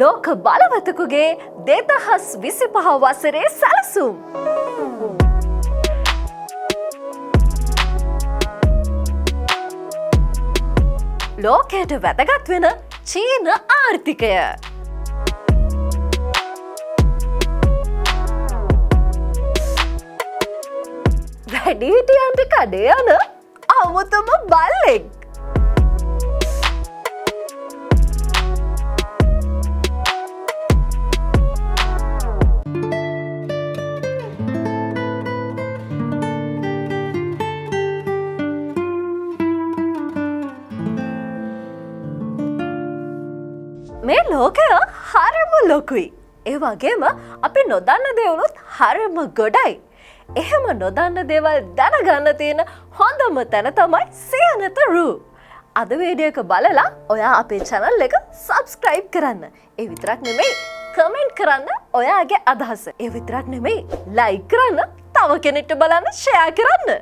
ලෝක බලවතකුගේ 2025 වසරේ සැලසුම්. ලෝකයට වැදගත් වෙන චීන ආර්ථිකය. වැඩිහිටියන්ට කඩේ යන අමුතුම බල්ලෙක්. මේ ලෝකය හරිම ලොකුයි. ඒ වගේම අපි නොදන්න දේවලුත් හරිම ගොඩයි. එහෙම නොදන්න දේවල් දැනගන්න තියෙන හොඳම තැන තමයි සියනත රූ. අද වීඩියෝ එක බලලා ඔයා අපේ channel එක subscribe කරන්න. ඒ විතරක් නෙමෙයි comment කරන්න ඔයාගේ අදහස. ඒ විතරක් නෙමෙයි like කරන්න, තව කෙනෙක්ට බලන්න share කරන්න.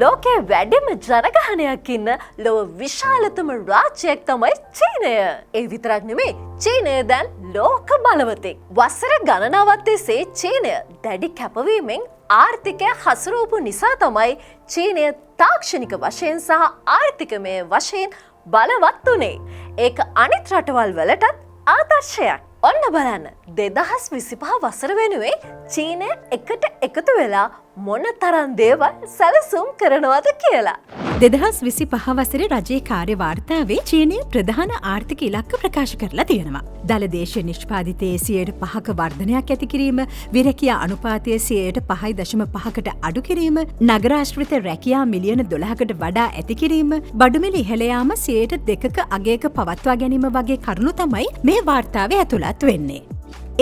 ලෝකයේ වැඩිම ජනගහනයක් ඉන්න ලොව විශාලතම රාජ්‍යයක් තමයි චීනය. ඒ විතරක් නෙමෙයි චීනය දැන් ලෝක බලවතෙක්. වසර ගණනාවක් තිස්සේ චීනය දැඩි කැපවීමෙන් ආර්ථිකය හසුරුවපු නිසා තමයි චීනය තාක්ෂණික වශයෙන් සහ ආර්ථිකමය වශයෙන් බලවත් උනේ. ඒක අනිත් රටවල් වලටත් ආදර්ශයක්. ඔන්න බලන්න 2025 වසර වෙනුවේ චීනය එකට එකතු වෙලා මොන තරම් දේවල් සැලසුම් කරනවද කියලා. 2025 වසරේ රජයේ කාර්ය වාර්තාවේ චීනය ප්‍රධාන ආර්ථික ඉලක්ක ප්‍රකාශ කරලා තියෙනවා. දළ දේශීය නිෂ්පාදිතයේ 5% වර්ධනයක් ඇති කිරීම, විරැකියා අනුපාතය 5.5%කට අඩු කිරීම, නගරාශ්‍රිත රැකියා මිලියන 12කට වඩා ඇති කිරීම, බඩුමිල ඉහළ යාම 2%ක අගයක පවත්වා ගැනීම වගේ කරුණු තමයි මේ වාර්තාවේ ඇතුළත් වෙන්නේ.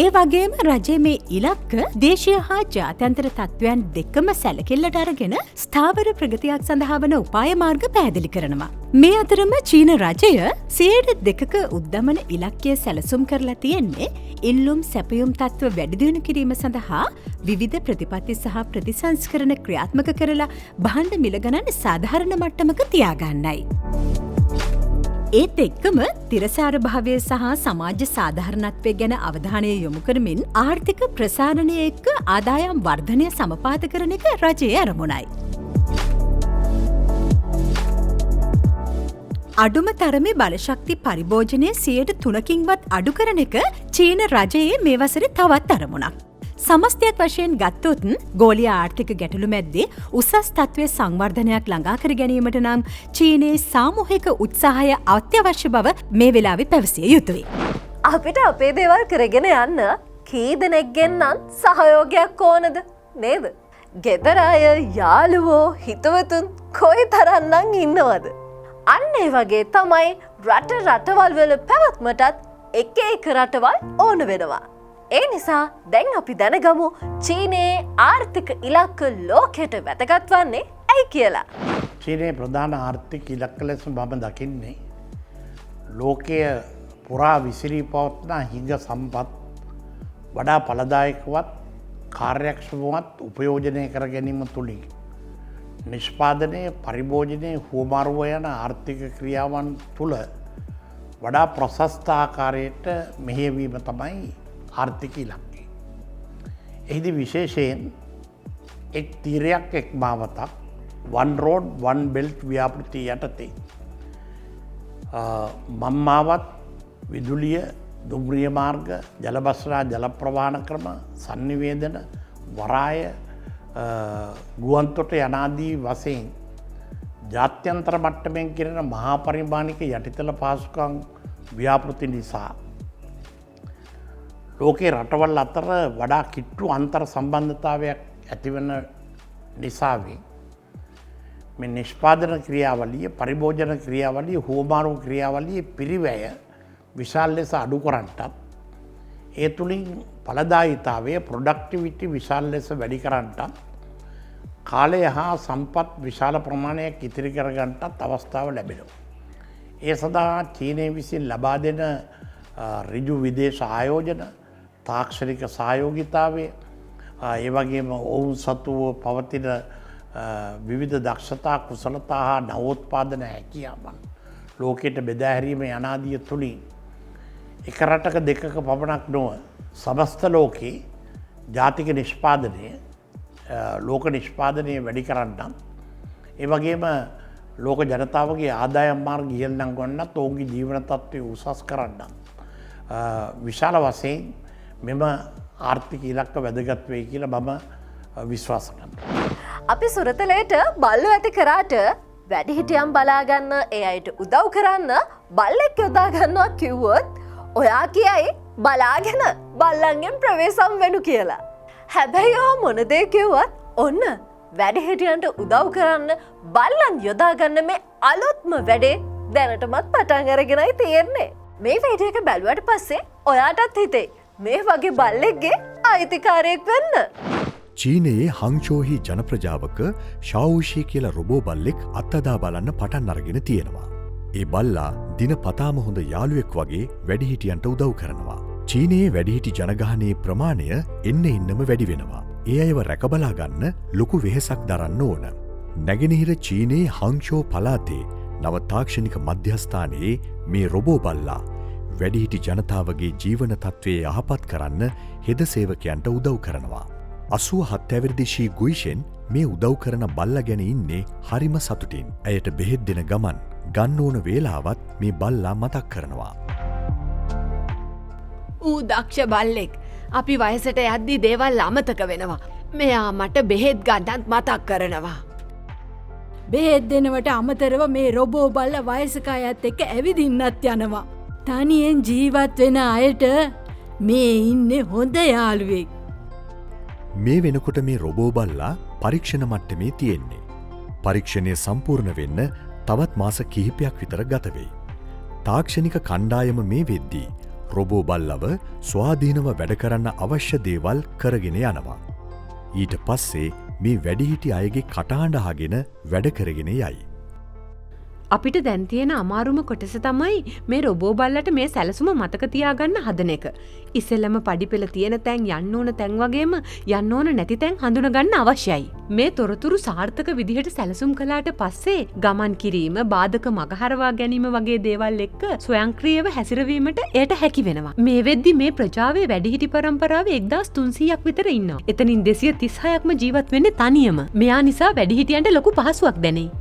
ඒ වගේම රජයේ මේ ඉලක්ක දේශීය හා ජාත්‍යන්තර තත්ත්වයන් දෙකම සැලකිල්ලට අරගෙන ස්ථාවර ප්‍රගතියක් සඳහා වන උපාය මාර්ග පැහැදිලි කරනවා. මේ අතරම චීන රජය 2%ක උද්දමන ඉලක්කය සැලසුම් කරලා තියෙන්නේ ඉල්ලුම් සැපයුම් තත්ත්ව වැඩි දියුණු කිරීම සඳහා විවිධ ප්‍රතිපත්ති සහ ප්‍රතිසංස්කරණ ක්‍රියාත්මක කරලා භාණ්ඩ මිල ගණන් සාධාරණ මට්ටමක තියාගන්නයි. ඒත් එක්කම තිරසාර භාවය සහ සමාජ සාධාරණත්වය ගැන අවධානය යොමු කරමින් ආර්ථික ප්‍රසාරණය එක්ක ආදායම් වර්ධනය සමපාත කරන එක රජයේ අරමුණයි. අඩුම තරමේ බලශක්ති පරිභෝජනය 3%වත් අඩු කරන එක චීන රජයේ මේ වසරේ තවත් අරමුණක්. සමස්තයක් වශයෙන් ගත්තොත් ගෝලීය ආර්ථික ගැටලු මැද්දේ උසස් තත්ත්වයේ සංවර්ධනයක් ළඟා කර ගැනීමට නම් චීනයේ සාමූහික උත්සාහය අත්‍යවශ්‍ය බව මේ වෙලාවේ පැවසිය යුතුයි. අපිට අපේ දේවල් කරගෙන යන්න කී දෙනෙක්ගෙන් නම් සහයෝගයක් ඕනද නේද? ගෙදර අය, යාළුවෝ, හිතවතුන් කොයිතරම්නම් ඉන්නවද? අන්න ඒ වගේ තමයි රටවල් වල පැවැත්මටත් එක රටවල් ඕන වෙනවා. ඒ නිසා දැන් අපි දැනගමු චීනයේ ආර්ථික ඉලක්ක ලෝකයට වැදගත් වන්නේ ඇයි කියලා. චීනයේ ප්‍රධාන ආර්ථික ඉලක්ක ලෙස මම දකින්නේ ලෝකය පුරා විසිරී පවත්නා හිඟ සම්පත් වඩා ඵලදායකවත් කාර්යක්ෂමවත් උපයෝජනය කර ගැනීම තුළින් නිෂ්පාදනය, පරිභෝජනය, හුවමාරුව යන ආර්ථික ක්‍රියාවන් තුළ වඩා ප්‍රශස්ත ආකාරයට මෙහෙයවීම තමයි ආර්ථික ඉලක්කය. එහිදී විශේෂයෙන් එක් තීරයක් එක් මාවතක් one road one belt ව්‍යාපෘතිය යටතේ මම්මාවත්, විදුලිය, දුම්රිය මාර්ග, ජලබස්නා ජල ප්‍රවාහන ක්‍රම, සංනිවේදන, වරාය, ගුවන්තොට යනාදී වශයෙන් ජාත්‍යන්තර මට්ටමින් කෙරෙන මහා පරිමාණික යටිතල පහසුකම් ව්‍යාපෘති නිසා ලෝකයේ රටවල් අතර වඩා කිට්ටු අන්තර් සම්බන්ධතාවයක් ඇතිවන නිසාවෙන් මේ නිෂ්පාදන ක්‍රියාවලිය, පරිභෝජන ක්‍රියාවලිය, හුවමාරු ක්‍රියාවලිය පිරිවැය විශාල ලෙස අඩු කරන්නටත් ඒ තුළින් ඵලදායීතාවය ප්‍රොඩක්ටිවිටි විශාල ලෙස වැඩි කරන්නටත් කාලය හා සම්පත් විශාල ප්‍රමාණයක් ඉතිරි කරගන්නටත් අවස්ථාව ලැබෙනවා. ඒ සඳහා චීනය විසින් ලබා දෙන ඍජු විදේශ ආයෝජන, තාක්ෂණික සහයෝගිතාවය, ඒ වගේම ඔවුන් සතුව පවතින විවිධ දක්ෂතා, කුසලතා හා නවෝත්පාදන හැකියාවන් ලෝකයට බෙදාහැරීම යනාදිය තුළින් එක රටක දෙකක පමණක් නොව සමස්ත ලෝකයේ ජාතික නිෂ්පාදනය ලෝක නිෂ්පාදනය වැඩි කරන්නම්. ඒ වගේම ලෝක ජනතාවගේ ආදායම් මාර්ග ඉහළනම් ගන්නත් ඔවුන්ගේ ජීවන තත්ත්වය උසස් කරන්නම්. විශාල වශයෙන් මෙම ආර්ථික ඉලක්ක වැදගත් වෙයි කියලා මම විශ්වාස කරනවා. අපි සුරතලයට බල්ලු ඇති කරාට වැඩිහිටියම් බලාගන්න ඒ අයට උදව් කරන්න බල්ලෙක් යොදා ගන්නවා කිව්වොත් ඔයා කියයි බලාගෙන බල්ලන්ගෙන් ප්‍රවේශම් වෙනු කියලා. හැබැයි ඔයා මොන දේ කිව්වත් ඔන්න වැඩිහිටියන්ට උදව් කරන්න බල්ලන් යොදා ගන්න මේ අලුත්ම වැඩේ දැනටමත් පටන් අරගෙනයි තියෙන්නේ. මේ වීඩියෝ එක බැලුවට පස්සේ ඔයාටත් හිතේ මේ වගේ බල්ලෙක්ගේ අයිතිකාරයෙක් වෙන්න. චීනයේ හංචෝහි ජනප්‍රජාවක ශාවූෂී කියලා රොබෝ බල්ලෙක් අත්අදා බලන්න පටන් අරගෙන තියෙනවා. ඒ බල්ලා දින පතාම හොඳ යාළුවෙක් වගේ වැඩිහිටියන්ට උදව් කරනවා. චීනයේ වැඩිහිටි ජනගහනයේ ප්‍රමාණය එන්න එන්නම වැඩි වෙනවා. ඒ අයව රැකබලා ගන්න ලොකු වෙහෙසක් දරන්න ඕන. නැගෙනහිර චීනයේ හංචෝ පලාතේ නව තාක්ෂණික මධ්‍යස්ථානයේ මේ රොබෝ බල්ලා වැඩිහිටි ජනතාවගේ ජීවන තත්ත්වයේ යහපත් කරන්න හෙද සේවකයන්ට උදව් කරනවා. 87 ඇවිරිදි ශී ගුයිෂෙන් මේ උදව් කරන බල්ල ගැන ඉන්නේ හරිම සතුටින්. ඇයට බෙහෙත් දෙන ගමන් ගන්න ඕන වේලාවත් මේ බල්ලා මතක් කරනවා. ඌ දක්ෂ බල්ලෙක්. අපි වයසට යද්දී දේවල් අමතක වෙනවා. මෙයා මට බෙහෙත් ගන්නත් මතක් කරනවා. බෙහෙත් දෙනවට අමතරව මේ රොබෝ බල්ල වයසක අයත් එක්ක ඇවිදින්නත් යනවා. තනියෙන් ජීවත් වෙන අයට මේ ඉන්නේ හොඳ යාළුවෙක්. මේ වෙනකොට මේ රොබෝ බල්ලා පරීක්ෂණ මට්ටමේ තියෙන්නේ. පරීක්ෂණය සම්පූර්ණ වෙන්න තවත් මාස කිහිපයක් විතර ගතවෙයි. තාක්ෂණික කණ්ඩායම මේ වෙද්දී රොබෝ බල්ලව ස්වාධීනව වැඩ කරන්න අවශ්‍ය දේවල් කරගෙන යනවා. ඊට පස්සේ මේ වැඩිහිටි අයගේ කටහඬහගෙන වැඩ කරගෙන යයි. අපිට දැන් තියෙන අමාරුම කොටස තමයි මේ රොබෝ බල්ලට මේ සැලසුම මතක තියාගන්න හදන එක. ඉස්සෙල්ලම පඩිපෙළ තියෙන තැන් යන්න ඕන තැන් වගේම යන්න ඕන නැති තැන් හඳුනගන්න අවශ්‍යයි. මේ තොරතුරු සාර්ථක විදිහට සැලසුම් කළාට පස්සේ ගමන් කිරීම, බාධක මගහරවා ගැනීම වගේ දේවල් එක්ක ස්වයංක්‍රීයව හැසිරවීමට එයට හැකි වෙනවා. මේ වෙද්දි මේ ප්‍රජාවේ වැඩිහිටි පරම්පරාවේ 1300ක් විතර ඉන්නවා. එතනින් 236ක්ම ජීවත් වෙන්නේ තනියම. මෙයා නිසා වැඩිහිටියන්ට ලොකු පහසුවක් දැනෙයි.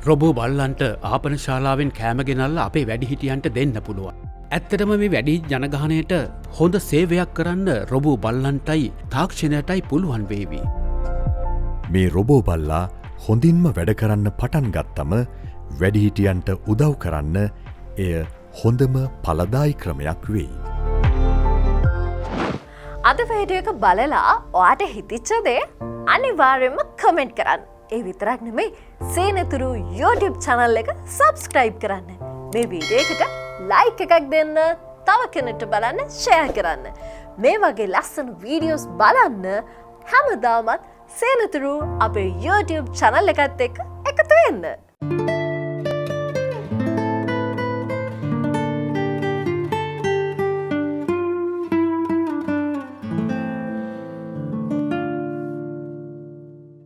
රොබෝ බල්ලන්ට ආපන ශාලාවෙන් කෑමගෙනල්ල අපේ වැඩිහිටියන්ට දෙන්න පුළුවන්. ඇත්තටම මේ වැඩි ජනගහනයට හොඳ සේවයක් කරන්න රොබෝ බල්ලන්ටයි තාක්ෂණයටයි පුළුවන් වේවි. මේ රොබෝ බල්ලා හොඳින්ම වැඩ කරන්න පටන් ගත්තම වැඩිහිටියන්ට උදව් කරන්න එය හොඳම ඵලදායි ක්‍රමයක් වෙයි. අද වීඩියෝ එක බලලා ඔයාට හිතිච්ච දේ අනිවාර්යයෙන්ම කමෙන්ට් කරන්න. ඒ විතරක් නෙමෙයි සේනතුරු YouTube channel එක subscribe කරන්න. මේ වීඩියෝ එකට like එකක් දෙන්න, තව කෙනෙක්ට බලන්න share කරන්න. මේ වගේ ලස්සන වීඩියෝස් බලන්න හැමදාමත් සේනතුරු අපේ YouTube channel එකත් එක්ක එකතු වෙන්න.